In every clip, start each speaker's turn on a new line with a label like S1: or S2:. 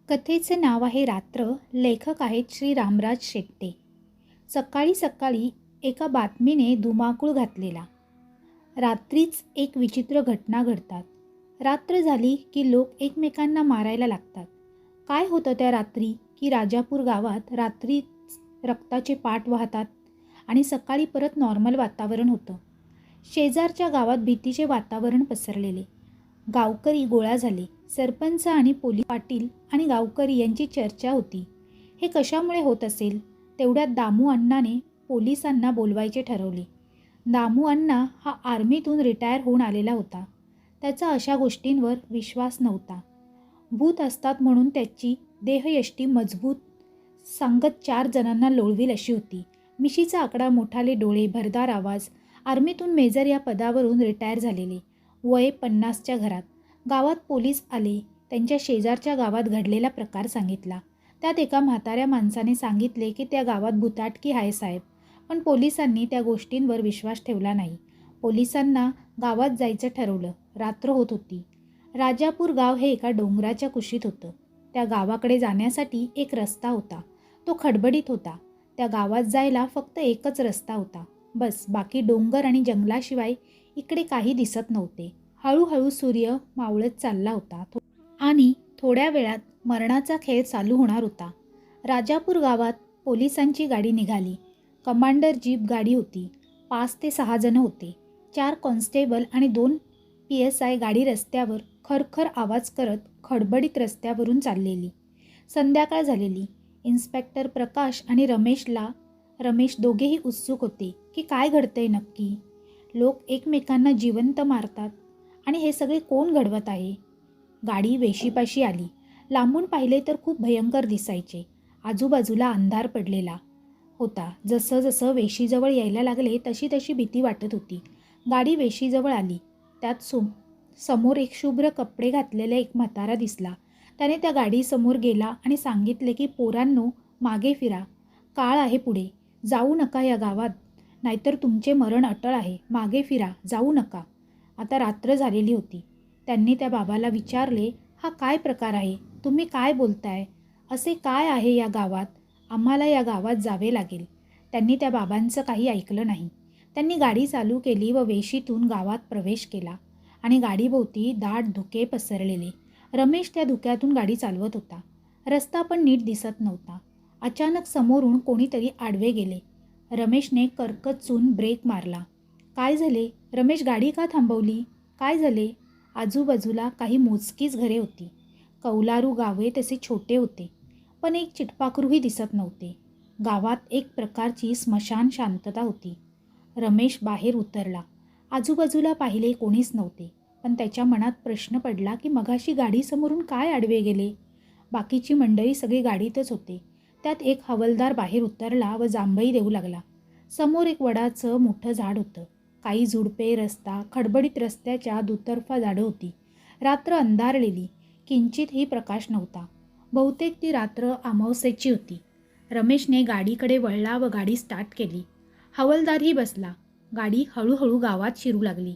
S1: कथेचे नाव आहे रात्र. लेखक आहेत श्री रामराज शेट्टे. सकाळी सकाळी एका बातमीने धुमाकूळ घातलेला. रात्रीच एक विचित्र घटना घडतात. रात्र झाली की लोक एकमेकांना मारायला लागतात. काय होतं त्या रात्री की राजापूर गावात रात्रीच रक्ताचे पाट वाहतात आणि सकाळी परत नॉर्मल वातावरण होतं. शेजारच्या गावात भीतीचे वातावरण पसरलेले. गावकरी गोळा झाले. सरपंच आणि पोलीस पाटील आणि गावकरी यांची चर्चा होती. हे कशामुळे होत असेल? तेवढ्यात दामू अण्णाने पोलिसांना बोलवायचे ठरवले. दामू अण्णा हा आर्मीतून रिटायर होऊन आलेला होता. त्याचा अशा गोष्टींवर विश्वास नव्हता. भूत असतात म्हणून त्याची देहयष्टी मजबूत, सांगत 4 जणांना लोळविल अशी होती. मिशीचा आकडा, मोठाले डोळे, भरदार आवाज. आर्मीतून मेजर या पदावरून रिटायर झालेले. वय 50च्या घरात. गावात पोलीस आले. त्यांच्या शेजारच्या गावात घडलेला प्रकार सांगितला. त्यात एका म्हाताऱ्या माणसाने सांगितले की त्या गावात भुताटकी आहे साहेब. पण पोलिसांनी त्या गोष्टींवर विश्वास ठेवला नाही. पोलिसांना गावात जायचं ठरवलं. रात्र होत होती. राजापूर गाव हे एका डोंगराच्या कुशीत होतं. त्या गावाकडे जाण्यासाठी एक रस्ता होता. तो खडबडीत होता. त्या गावात जायला फक्त एकच रस्ता होता. बस. बाकी डोंगर आणि जंगलाशिवाय इकडे काही दिसत नव्हते. हळूहळू सूर्य मावळत चालला होता आणि थोड्या वेळात मरणाचा खेळ चालू होणार होता. राजापूर गावात पोलिसांची गाडी निघाली. कमांडर जीप गाडी होती. 5 ते 6 जण होते. 4 कॉन्स्टेबल आणि 2 PSI. गाडी रस्त्यावर खरखर आवाज करत खडबडीत रस्त्यावरून चाललेली. संध्याकाळ झालेली. इन्स्पेक्टर प्रकाश आणि रमेश दोघेही उत्सुक होते की काय घडतंय नक्की. लोक एकमेकांना जिवंत मारतात आणि हे सगळे कोण घडवत आहे? गाडी वेशीपाशी आली. लांबून पाहिले तर खूप भयंकर दिसायचे. आजूबाजूला अंधार पडलेला होता. जसं जसं वेशीजवळ यायला लागले तशी तशी भीती वाटत होती. गाडी वेशीजवळ आली. त्यात समोर एक शुभ्र कपडे घातलेला एक म्हातारा दिसला. त्याने त्या गाडीसमोर गेला आणि सांगितले की पोरांनो, मागे फिरा. काळ आहे पुढे. जाऊ नका या गावात, नाहीतर तुमचे मरण अटळ आहे. मागे फिरा, जाऊ नका. आता रात्र झालेली होती. त्यांनी त्या बाबाला विचारले, हा काय प्रकार आहे? तुम्ही काय बोलताय? असे काय आहे या गावात? आम्हाला या गावात जावे लागेल. त्यांनी त्या बाबांचं काही ऐकलं नाही. त्यांनी गाडी चालू केली व वेशीतून गावात प्रवेश केला आणि गाडीभोवती दाट धुके पसरलेले. रमेश त्या धुक्यातून गाडी चालवत होता. रस्ता पण नीट दिसत नव्हता. अचानक समोरून कोणीतरी आडवे गेले. रमेशने करकचून ब्रेक मारला. काय झाले? रमेश गाडी का थांबवली? काय झाले? आजूबाजूला काही मोजकीच घरे होती. कौलारू गावे तसे छोटे होते, पण एक चिटपाखरूही दिसत नव्हते. गावात एक प्रकारची स्मशान शांतता होती. रमेश बाहेर उतरला. आजूबाजूला पाहिले कोणीच नव्हते, पण त्याच्या मनात प्रश्न पडला की मगाशी गाडीसमोरून काय आडवे गेले? बाकीची मंडळी सगळी गाडीतच होते. त्यात एक हवालदार बाहेर उतरला व जांभई देऊ लागला. समोर एक वडाचं मोठं झाड होतं. काही झुडपे, रस्ता. खडबडीत रस्त्याच्या दुतर्फा झाडं होती. रात्र अंधारलेली. किंचितही प्रकाश नव्हता. बहुतेक ती रात्र अमावस्येची होती. रमेशने गाडीकडे वळला व गाडी स्टार्ट केली. हवालदारही बसला. गाडी हळूहळू गावात शिरू लागली.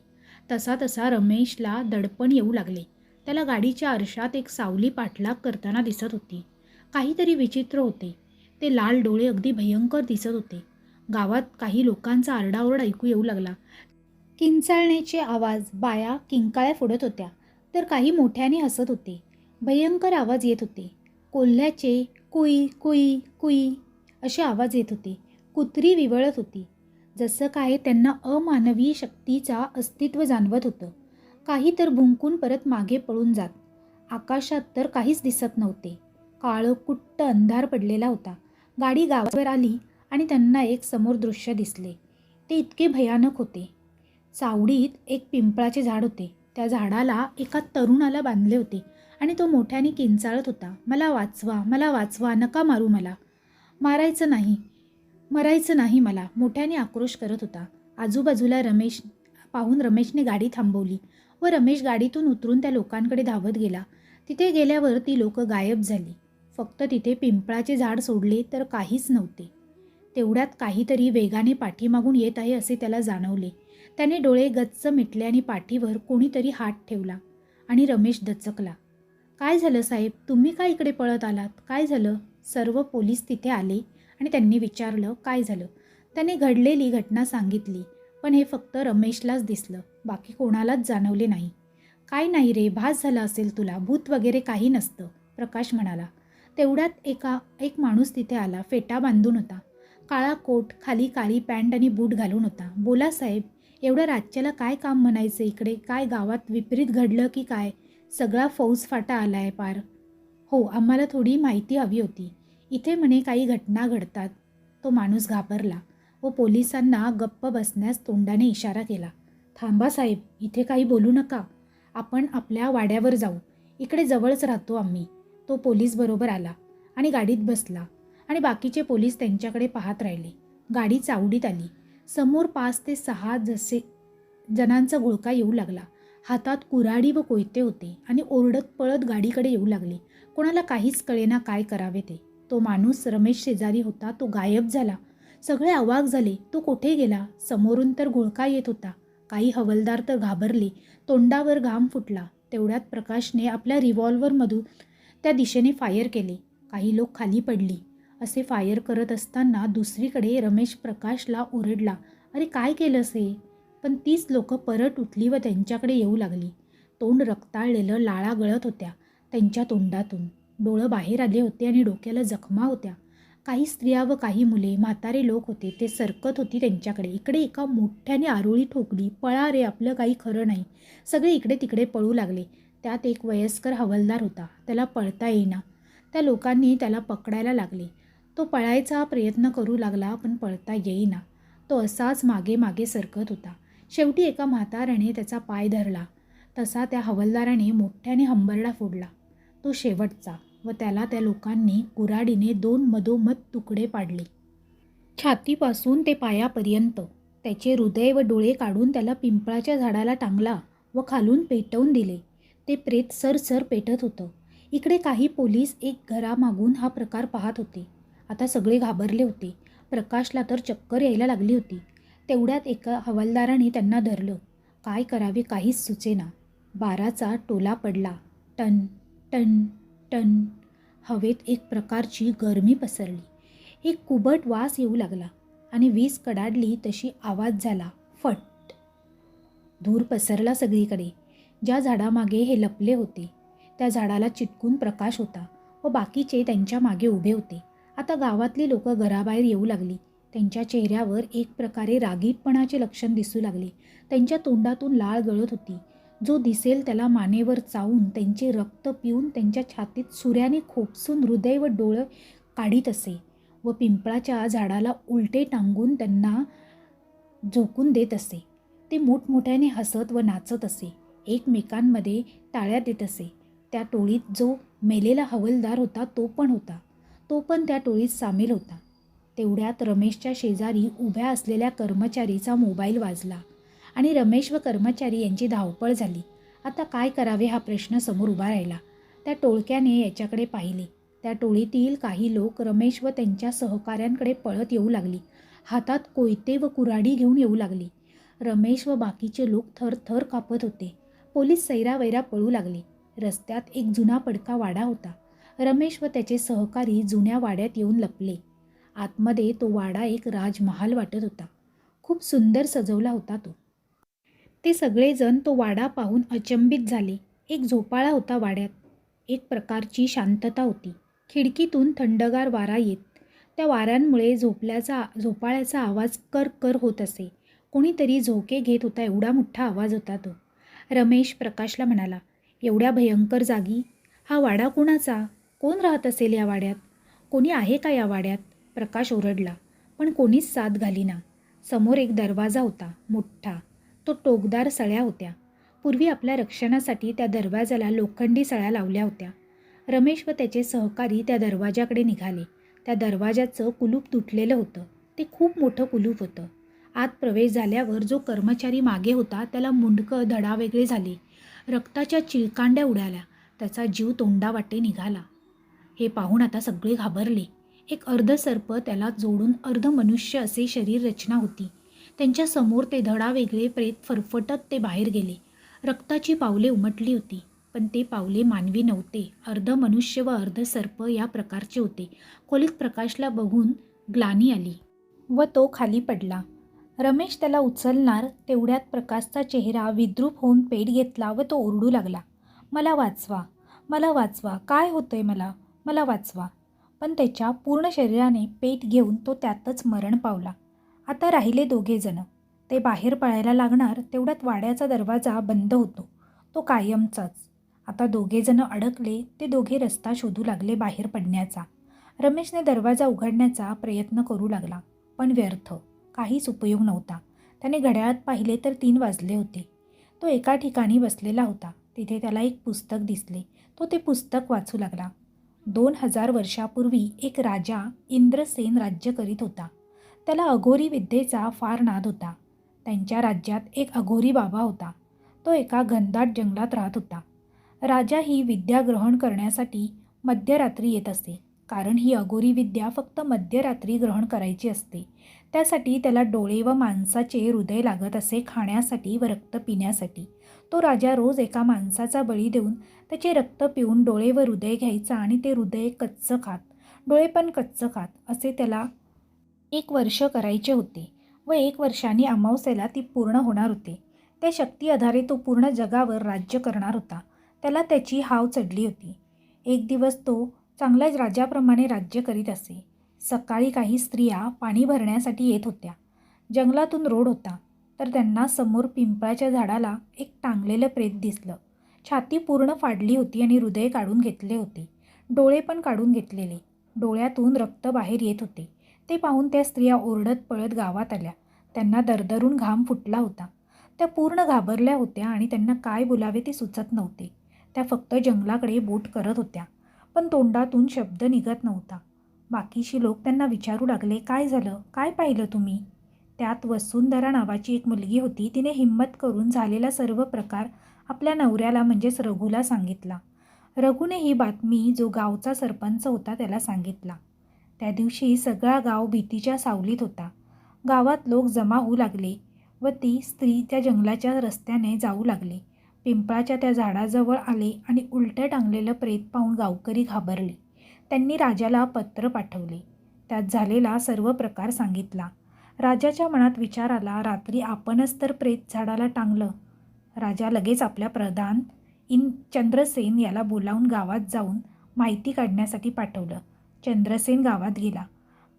S1: तसा तसा रमेशला दडपण येऊ लागले. त्याला गाडीच्या आरशात एक सावली पाठलाग करताना दिसत होती. काहीतरी विचित्र होते. ते लाल डोळे अगदी भयंकर दिसत होते. गावात काही लोकांचा आरडाओरडा ऐकू येऊ लागला. किंचाळण्याचे आवाज. बाया किंकाळ्या फोडत होत्या तर काही मोठ्याने हसत होते. भयंकर आवाज येत होते. कोल्ह्याचे कुई कुई कुई असे आवाज येत होते. कुत्री विवळत होती. जसं काय त्यांना अमानवी शक्तीचा अस्तित्व जाणवत होतं. काही तर भुंकून परत मागे पळून जात. आकाशात तर काहीच दिसत नव्हते. काळं कुट्ट अंधार पडलेला होता. गाडी गावावर आली आणि त्यांना एक समोर दृश्य दिसले. ते इतके भयानक होते. चावडीत एक पिंपळाचे झाड होते. त्या झाडाला एका तरुणाला बांधले होते आणि तो मोठ्याने किंचाळत होता, मला वाचवा, मला वाचवा, नका मारू मला. मरायचं नाही मला, मोठ्याने आक्रोश करत होता. आजूबाजूला रमेशने गाडी थांबवली व रमेश गाडीतून उतरून त्या लोकांकडे धावत गेला. तिथे गेल्यावर ती लोक गायब झाली. फक्त तिथे पिंपळाचे झाड सोडले तर काहीच नव्हते. तेवढ्यात काहीतरी वेगाने पाठीमागून येत आहे असे त्याला जाणवले. त्याने डोळे गच्च मिटले आणि पाठीवर कोणीतरी हात ठेवला आणि रमेश दचकला. काय झालं साहेब, तुम्ही का इकडे पळत आलात, काय झालं? सर्व पोलीस तिथे आले आणि त्यांनी विचारलं काय झालं. त्याने घडलेली घटना सांगितली, पण हे फक्त रमेशलाच दिसलं, बाकी कोणालाच जाणवले नाही. काय नाही रे, भास झाला असेल तुला, भूत वगैरे काही नसतं, प्रकाश म्हणाला. तेवढ्यात एक माणूस तिथे आला, फेटा बांधून होता, काळा कोट, खाली काळी पॅन्ट आणि बूट घालून होता. बोला साहेब, एवढं रातच्याला काय काम म्हणायचं इकडे, काय गावात विपरीत घडलं की काय? सगळा फौजफाटा आलाय पार. हो, आम्हाला थोडी माहिती हवी होती, इथे म्हणे काही घटना घडतात. तो माणूस घाबरला व पोलिसांना गप्प बसण्यास तोंडाने इशारा केला. थांबा साहेब, इथे काही बोलू नका, आपण आपल्या वाड्यावर जाऊ, इकडे जवळच राहतो आम्ही. तो पोलीस बरोबर आला आणि गाडीत बसला आणि बाकीचे पोलीस त्यांच्याकडे पाहत राहिले. गाडी चावडीत आली. समोर 5 ते 6 जणांचा घोळका येऊ लागला. हातात कुऱ्हाडी व कोयते होते आणि ओरडत पळत गाडीकडे येऊ लागले. कोणाला काहीच कळेना काय करावे ते. तो माणूस रमेश शेजारी होता, तो गायब झाला. सगळे अवाक झाले, तो कुठे गेला? समोरून तर घोळका येत होता. काही हवालदार तर घाबरले, तोंडावर घाम फुटला. तेवढ्यात प्रकाशने आपल्या रिव्हॉल्व्हरमधून त्या दिशेने फायर केले. काही लोक खाली पडली. असे फायर करत असताना दुसरीकडे रमेश प्रकाशला ओरडला, अरे काय केलंस हे? पण तीच लोकं परत उठली व त्यांच्याकडे येऊ लागली. तोंड रक्ताळलेलं, लाळा गळत होत्या त्यांच्या तोंडातून, डोळं बाहेर आले होते आणि डोक्याला जखमा होत्या. काही स्त्रिया व काही मुले, म्हातारे लोक होते, ते सरकत होती त्यांच्याकडे. इकडे एका मोठ्याने आरोळी ठोकली, पळा रे, आपलं काही खरं नाही. सगळे इकडे तिकडे पळू लागले. त्यात एक वयस्कर हवालदार होता, त्याला पळता येईना. त्या लोकांनी त्याला पकडायला लागले. तो पळायचा प्रयत्न करू लागला, पण पळता येईना. तो असाच मागे मागे सरकत होता. शेवटी एका म्हाताऱ्याने त्याचा पाय धरला. तसा त्या हवालदाराने मोठ्याने हंबरडा फोडला, तो शेवटचा, व त्याला त्या लोकांनी कुऱ्हाडीने 2 मधोमध तुकडे पाडले, छातीपासून ते पायापर्यंत. त्याचे हृदय व डोळे काढून त्याला पिंपळाच्या झाडाला टांगला व खालून पेटवून दिले. ते प्रेत सरसर पेटत होतं. इकडे काही पोलीस एक घरामागून हा प्रकार पाहत होते. आता सगळे घाबरले होते. प्रकाशला तर चक्कर यायला लागली होती. तेवढ्यात एका हवालदाराने त्यांना धरलं. काय करावे काहीच सुचेना. 12चा टोला पडला. टन टन टन. हवेत एक प्रकारची गरमी पसरली. एक कुबट वास येऊ लागला आणि वीज कडाडली तशी आवाज झाला, फट. धूर पसरला सगळीकडे. ज्या झाडामागे हे लपले होते त्या झाडाला चिटकून प्रकाश होता व बाकीचे त्यांच्या मागे उभे होते. आता गावातली लोक घराबाहेर येऊ लागली. त्यांच्या चेहऱ्यावर एक प्रकारे रागीटपणाचे लक्षण दिसू लागले. त्यांच्या तोंडातून लाळ गळत होती. जो दिसेल त्याला मानेवर चावून त्यांचे रक्त पिऊन त्यांच्या छातीत सुऱ्याने खोपसून हृदय व डोळं काढीत असे व पिंपळाच्या झाडाला उलटे टांगून त्यांना झोकून देत असे. ते मोठमोठ्याने हसत व नाचत असे, एकमेकांमध्ये टाळ्या देत असे. त्या टोळीत जो मेलेला हवालदार होता तो पण त्या टोळीत सामील होता. तेवढ्यात रमेशच्या शेजारी उभ्या असलेल्या कर्मचारीचा मोबाईल वाजला आणि रमेश व कर्मचारी यांची धावपळ झाली. आता काय करावे हा प्रश्न समोर उभा राहिला. त्या टोळक्याने याच्याकडे पाहिले. त्या टोळीतील काही लोक रमेश व त्यांच्या सहकाऱ्यांकडे पळत येऊ लागली. हातात कोयते व कुऱ्हाडी घेऊन येऊ लागली. रमेश व बाकीचे लोक थरथर कापत होते. पोलीस सैरावैरा पळू लागले. रस्त्यात एक जुना पडका वाडा होता. रमेश व त्याचे सहकारी जुन्या वाड्यात येऊन लपले. आतमध्ये तो वाडा एक राजमहाल वाटत होता. खूप सुंदर सजवला होता तो. ते सगळेजण तो वाडा पाहून अचंबित झाले. एक झोपाळा होता वाड्यात. एक प्रकारची शांतता होती. खिडकीतून थंडगार वारा येत. त्या वाऱ्यांमुळे झोपाळ्याचा आवाज कर होत असे. कोणीतरी झोके घेत होता एवढा मोठा आवाज होता तो. रमेश प्रकाशला म्हणाला, एवढ्या भयंकर जागी हा वाडा कोणाचा? कोण राहत असेल या वाड्यात? कोणी आहे का या वाड्यात? प्रकाश ओरडला, पण कोणीच साथ घालीना. समोर एक दरवाजा होता मोठा. तो टोकदार सळ्या होत्या. पूर्वी आपल्या रक्षणासाठी त्या दरवाजाला लोखंडी सळ्या लावल्या होत्या. रमेश व त्याचे सहकारी त्या दरवाजाकडे निघाले. त्या दरवाजाचं कुलूप तुटलेलं होतं. ते खूप मोठं कुलूप होतं. आत प्रवेश झाल्यावर जो कर्मचारी मागे होता त्याला मुंडकं धडावेगळे झाले. रक्ताच्या चिळकांड्या उडाल्या. त्याचा जीव तोंडावाटे निघाला. हे पाहून आता सगळे घाबरले. एक अर्ध सर्प, त्याला जोडून अर्ध मनुष्य असे शरीर रचना होती. त्यांच्या समोर ते धडावेगळे प्रेत फरफटत ते बाहेर गेले. रक्ताची पावले उमटली होती. पण ते पावले मानवी नव्हते. अर्ध मनुष्य व अर्ध सर्प या प्रकारचे होते. खोलीत प्रकाशला बघून ग्लानी आली व तो खाली पडला. रमेश त्याला उचलणार तेवढ्यात प्रकाशचा चेहरा विद्रूप होऊन पेट घेतला व तो ओरडू लागला, मला वाचवा, मला वाचवा, काय होतंय मला, मला वाचवा. पण त्याच्या पूर्ण शरीराने पेट घेऊन तो त्यातच मरण पावला. आता राहिले दोघे जण. ते बाहेर पळायला लागणार तेवढ्यात वाड्याचा दरवाजा बंद होतो, तो कायमचाच. आता दोघे जण अडकले. ते दोघे रस्ता शोधू लागले बाहेर पडण्याचा. रमेशने दरवाजा उघडण्याचा प्रयत्न करू लागला, पण व्यर्थ. काहीच उपयोग नव्हता. त्याने घड्याळात पाहिले तर 3 वाजले होते. तो एका ठिकाणी बसलेला होता. तिथे त्याला एक पुस्तक दिसले. तो ते पुस्तक वाचू लागला. 2000 वर्षापूर्वी एक राजा इंद्रसेन राज्य करीत होता. त्याला अघोरी विद्येचा फार नाद होता. त्यांच्या राज्यात एक अघोरी बाबा होता. तो एका घनदाट जंगलात राहत होता. राजा ही विद्या ग्रहण करण्यासाठी मध्यरात्री येत असे, कारण ही अघोरी विद्या फक्त मध्यरात्री ग्रहण करायची असते. त्यासाठी त्याला डोळे व माणसाचे हृदय लागत असे, खाण्यासाठी व रक्त पिण्यासाठी. तो राजा रोज एका माणसाचा बळी देऊन त्याचे रक्त पिऊन डोळे व हृदय घ्यायचा आणि ते हृदय कच्चं खात, डोळे पण कच्चं खात, असे त्याला 1 वर्ष करायचे होते व 1 वर्षांनी अमावस्येला ती पूर्ण होणार होते. त्या शक्ती आधारे तो पूर्ण जगावर राज्य करणार होता. त्याला त्याची हाव चढली होती. एक दिवस तो चांगल्याच राजाप्रमाणे राज्य करीत असे. सकाळी काही स्त्रिया पाणी भरण्यासाठी येत होत्या. जंगलातून रोड होता, तर त्यांना समोर पिंपळाच्या झाडाला एक टांगलेलं प्रेत दिसलं. छाती पूर्ण फाडली होती आणि हृदय काढून घेतले होते, डोळे पण काढून घेतलेले. डोळ्यातून रक्त बाहेर येत होते. ते पाहून त्या स्त्रिया ओरडत पळत गावात आल्या. त्यांना दरदरून घाम फुटला होता. त्या पूर्ण घाबरल्या होत्या आणि त्यांना काय बोलावे ते सुचत नव्हते. त्या फक्त जंगलाकडे बोट करत होत्या, पण तोंडातून शब्द निघत नव्हता. बाकीची लोक त्यांना विचारू लागले, काय झालं, काय पाहिलं तुम्ही? त्यात वसुंधरा नावाची एक मुलगी होती. तिने हिम्मत करून झालेला सर्व प्रकार आपल्या नवऱ्याला म्हणजेच रघुला सांगितला. रघुने ही बातमी जो गावचा सरपंच होता त्याला सांगितला. त्या दिवशी सगळा गाव भीतीच्या सावलीत होता. गावात लोक जमा होऊ लागले व ती स्त्री त्या जंगलाच्या रस्त्याने जाऊ लागली. पिंपळाच्या त्या झाडाजवळ आले आणि उलटं टांगलेलं प्रेत पाहून गावकरी घाबरले. त्यांनी राजाला पत्र पाठवले. त्यात झालेला सर्व प्रकार सांगितला. राजाच्या मनात विचार आला, रात्री आपणच तर प्रेत झाडाला टांगलं. राजा लगेच आपल्या प्रधान चंद्रसेन याला बोलावून गावात जाऊन माहिती काढण्यासाठी पाठवलं. चंद्रसेन गावात गेला.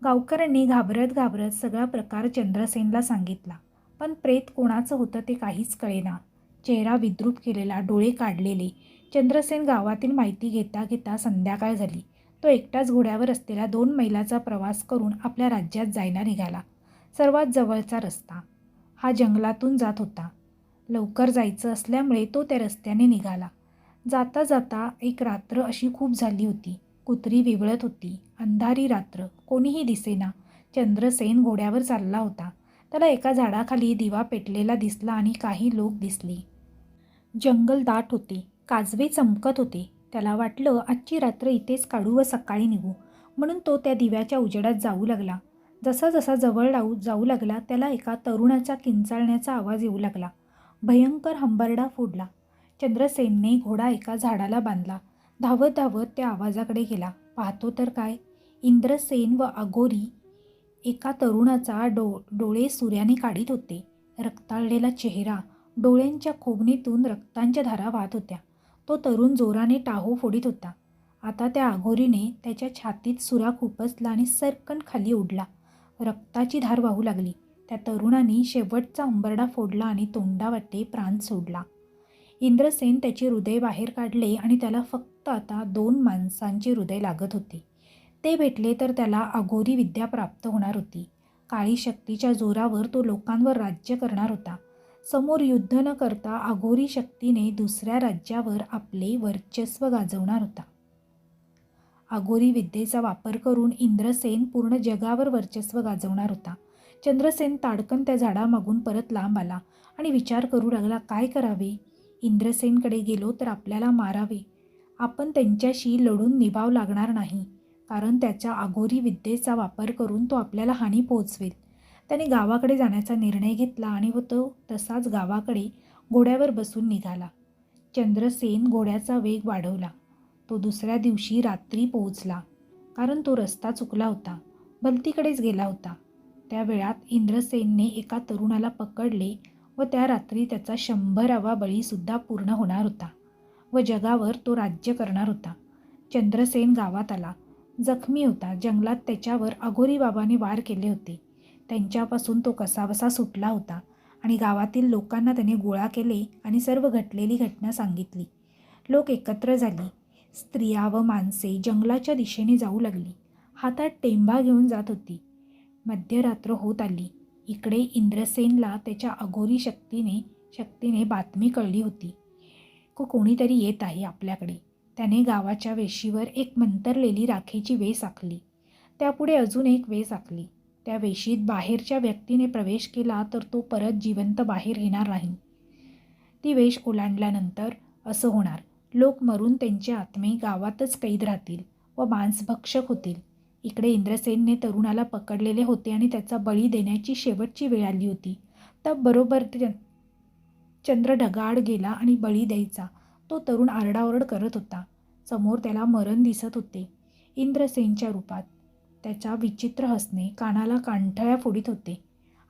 S1: गावकऱ्यांनी घाबरत घाबरत सगळा प्रकार चंद्रसेनला सांगितला. पण प्रेत कोणाचं होतं ते काहीच कळेना. चेहरा विद्रूप केलेला, डोळे काढलेले. चंद्रसेन गावातील माहिती घेता घेता संध्याकाळ झाली. तो एकटाच घोड्यावर असलेला 2 मैलाचा प्रवास करून आपल्या राज्यात जायला निघाला. सर्वात जवळचा रस्ता हा जंगलातून जात होता. लवकर जायचं असल्यामुळे तो त्या रस्त्याने निघाला. जाता जाता एक रात्र अशी खूप झाली होती. कुत्री विवळत होती. अंधारी रात्र, कोणीही दिसेना. चंद्रसेन घोड्यावर चालला होता. त्याला एका झाडाखाली दिवा पेटलेला दिसला आणि काही लोक दिसले. जंगल दाट होते. काजवे चमकत होते. त्याला वाटलं आजची रात्र इथेच काढू व सकाळी निघू, म्हणून तो त्या दिव्याच्या उजेडात जाऊ लागला. जसा जसा जवळ जाऊ लागला त्याला एका तरुणाचा किंचाळण्याचा आवाज येऊ लागला. भयंकर हंबरडा फोडला. चंद्रसेनने घोडा एका झाडाला बांधला. धावत धावत त्या आवाजाकडे गेला. पाहतो तर काय, इंद्रसेन व अघोरी एका तरुणाचा डोळे सूर्याने काढीत होते. रक्ताळलेला चेहरा, डोळ्यांच्या खोबणीतून रक्तांच्या धारा वाहत होत्या. तो तरुण जोराने टाहो फोडीत होता. आता त्या अघोरीने त्याच्या छातीत सुराख उपसला आणि सरकन खाली उडला. रक्ताची धार वाहू लागली. त्या तरुणाने शेवटचा हंबरडा फोडला आणि तोंडावाटे प्राण सोडला. इंद्रसेन त्याचे हृदय बाहेर काढले आणि त्याला फक्त आता 2 माणसांचे हृदय लागत होते. ते भेटले तर त्याला अघोरी विद्या प्राप्त होणार होती. काळी शक्तीच्या जोरावर तो लोकांवर राज्य करणार होता. समोर युद्ध न करता अघोरी शक्तीने दुसऱ्या राज्यावर आपले वर्चस्व गाजवणार होता. अघोरी विद्येचा वापर करून इंद्रसेन पूर्ण जगावर वर्चस्व गाजवणार होता. चंद्रसेन ताडकन त्या झाडामागून परत लांब आला आणि विचार करू लागला, काय करावे? इंद्रसेनकडे गेलो तर आपल्याला मारावे. आपण त्यांच्याशी लढून निभाव लागणार नाही, कारण त्याच्या अघोरी विद्येचा वापर करून तो आपल्याला हानी पोहोचवेल. त्याने गावाकडे जाण्याचा निर्णय घेतला आणि तो तसाच गावाकडे घोड्यावर बसून निघाला. चंद्रसेन घोड्याचा वेग वाढवला. तो दुसऱ्या दिवशी रात्री पोहोचला, कारण तो रस्ता चुकला होता, भलतीकडेच गेला होता. त्या वेळात इंद्रसेनने एका तरुणाला पकडले व त्या रात्री त्याचा 100वा बळीसुद्धा पूर्ण होणार होता व जगावर तो राज्य करणार होता. चंद्रसेन गावात आला. जखमी होता. जंगलात त्याच्यावर अघोरी बाबाने वार केले होते. त्यांच्यापासून तो कसाबसा सुटला होता आणि गावातील लोकांना त्याने गोळा केले आणि सर्व घडलेली घटना सांगितली. लोक एकत्र झाली. स्त्रिया व माणसे जंगलाच्या दिशेने जाऊ लागली. हातात टेंभा घेऊन जात होती. मध्यरात्र होत आली. इकडे इंद्रसेनला त्याच्या अघोरी शक्तीने बातमी कळली होती. कोणीतरी येत आहे आपल्याकडे. त्याने गावाच्या वेशीवर एक मंतरलेली राखेची वेस आखली. त्यापुढे अजून एक वेस आखली. त्या वेशीत बाहेरच्या व्यक्तीने प्रवेश केला तर तो परत जिवंत बाहेर येणार नाही. ती वेश ओलांडल्यानंतर असं होणार, लोक मरून त्यांचे आत्मे गावातच कैद राहतील व मांसभक्षक होतील. इकडे इंद्रसेनने तरुणाला पकडलेले होते आणि त्याचा बळी देण्याची शेवटची वेळ आली होती. तर बरोबर चंद्र ढगाळ गेला आणि बळी द्यायचा. तो तरुण आरडाओरड करत होता. समोर त्याला मरण दिसत होते, इंद्रसेनच्या रूपात. त्याचा विचित्र हसणे कानाला कानठळ्या फोडीत होते.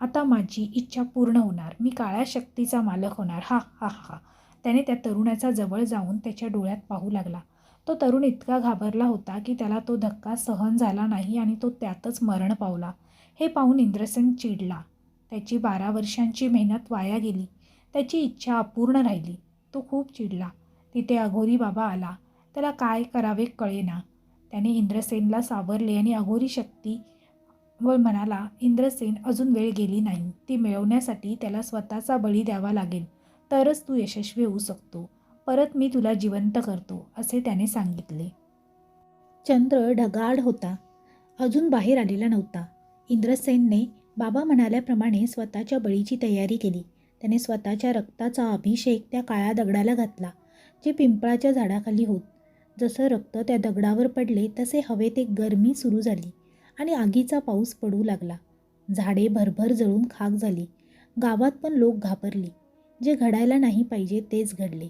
S1: आता माझी इच्छा पूर्ण होणार. मी काळ्या शक्तीचा मालक होणार. हा हा हा. त्याने त्या तरुणाच्या जवळ जाऊन त्याच्या डोळ्यात पाहू लागला. तो तरुण इतका घाबरला होता की त्याला तो धक्का सहन झाला नाही आणि तो त्यातच मरण पावला. हे पाहून इंद्रसेन चिडला. त्याची 12 वर्षांची मेहनत वाया गेली. त्याची इच्छा अपूर्ण राहिली. तो खूप चिडला. तिथे अघोरी बाबा आला. त्याला काय करावे कळेना. त्याने इंद्रसेनला सावरले आणि अघोरी शक्ती व म्हणाला, इंद्रसेन, अजून वेळ गेली नाही. ती मिळवण्यासाठी त्याला स्वतःचा बळी द्यावा लागेल, तरच तू यशस्वी होऊ शकतो. परत मी तुला जिवंत करतो, असे त्याने सांगितले. चंद्र ढगाळ होता. अजून बाहेर आलेला नव्हता. इंद्रसेनने बाबा म्हणाल्याप्रमाणे स्वतःच्या बळीची तयारी केली. त्याने स्वतःच्या रक्ताचा अभिषेक त्या काळ्या दगडाला घातला, जे पिंपळाच्या झाडाखाली होत. जसं रक्त त्या दगडावर पडले तसे हवेत एक गरमी सुरू झाली आणि आगीचा पाऊस पडू लागला. झाडे भरभर जळून खाक झाली. गावात पण लोक घाबरली. जे घडायला नाही पाहिजे तेच घडले.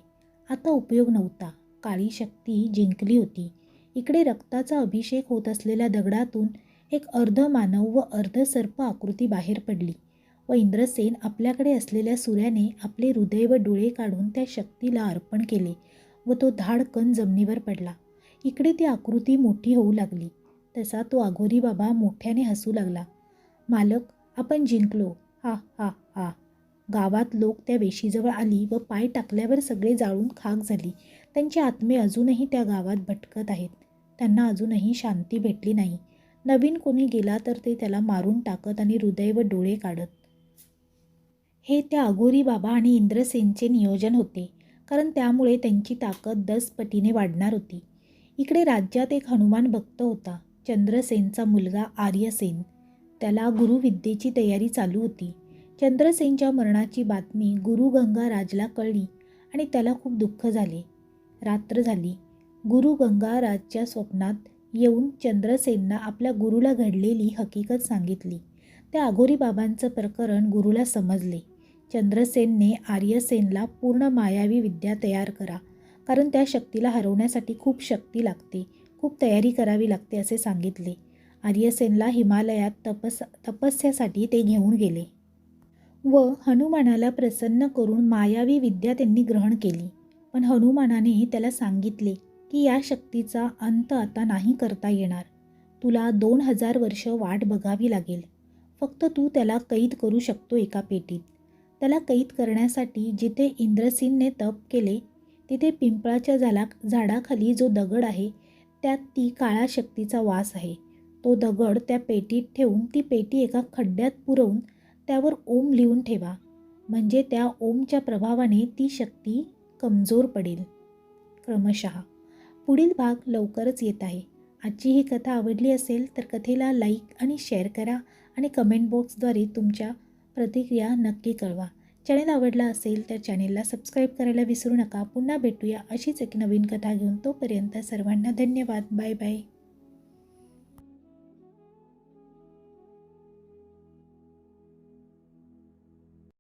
S1: आता उपयोग नव्हता. काळी शक्ती जिंकली होती. इकडे रक्ताचा अभिषेक होत असलेल्या दगडातून एक अर्ध मानव व अर्ध सर्प आकृती बाहेर पडली व इंद्रसेन आपल्याकडे असलेल्या सूर्याने आपले हृदय व डोळे काढून त्या शक्तीला अर्पण केले व तो धाडकन जमिनीवर पडला. इकडे ती आकृती मोठी होऊ लागली. तसा तो अघोरी बाबा मोठ्याने हसू लागला. मालक, आपण जिंकलो. हा हा हा. गावात लोक त्या वेशीजवळ आली व पाय टाकल्यावर सगळे जाळून खाक झाली. त्यांचे आत्मे अजूनही त्या गावात भटकत आहेत. त्यांना अजूनही शांती भेटली नाही. नवीन कोणी गेला तर ते त्याला मारून टाकत आणि हृदय व डोळे काढत. हे त्या अघोरी बाबा आणि इंद्रसेनचे नियोजन होते, कारण त्यामुळे त्यांची ताकद 10 पटीने वाढणार होती. इकडे राज्यात एक हनुमान भक्त होता, चंद्रसेनचा मुलगा आर्यसेन. त्याला गुरुविद्येची तयारी चालू होती. चंद्रसेनच्या मरणाची बातमी गुरु गंगाराजला कळली आणि त्याला खूप दुःख झाले. रात्र झाली. गुरु गंगाराजच्या स्वप्नात येऊन चंद्रसेनना आपल्या गुरुला घडलेली हकीकत सांगितली. त्या अघोरी बाबांचं प्रकरण गुरुला समजले. चंद्रसेनने आर्यसेनला पूर्ण मायावी विद्या तयार करा, कारण त्या शक्तीला हरवण्यासाठी खूप शक्ती लागते, खूप तयारी करावी लागते असे सांगितले. आर्यसेनला हिमालयात तपस्यासाठी ते घेऊन गेले व हनुमानाला प्रसन्न करून मायावी विद्या त्यांनी ग्रहण केली. पण हनुमानाने त्याला सांगितले की या शक्तीचा अंत आता नाही करता येणार. तुला 2000 वर्ष वाट बघावी लागेल. फक्त तू त्याला कैद करू शकतो एका पेटीत. त्याला कैद करण्यासाठी जिथे इंद्रसेनने तप केले तिथे पिंपळाच्या झाडाखाली जो दगड आहे त्यात ती काळ्या शक्तीचा वास आहे. तो दगड त्या पेटीत ठेवून ती पेटी एका खड्ड्यात पुरवून त्यावर ओम लिहून ठेवा. म्हणजे त्या ओमच्या प्रभावाने ती शक्ती कमजोर पडेल. क्रमशः. पुढील भाग लवकरच येत आहे. आजची ही कथा आवडली असेल तर कथेला लाईक आणि शेअर करा आणि कमेंट बॉक्सद्वारे तुमच्या प्रतिक्रिया नक्की कळवा. चॅनेल आवडला असेल तर चॅनेलला सबस्क्राईब करायला विसरू नका. पुन्हा भेटूया अशीच एक नवीन कथा घेऊन. तोपर्यंत सर्वांना धन्यवाद. Bye bye.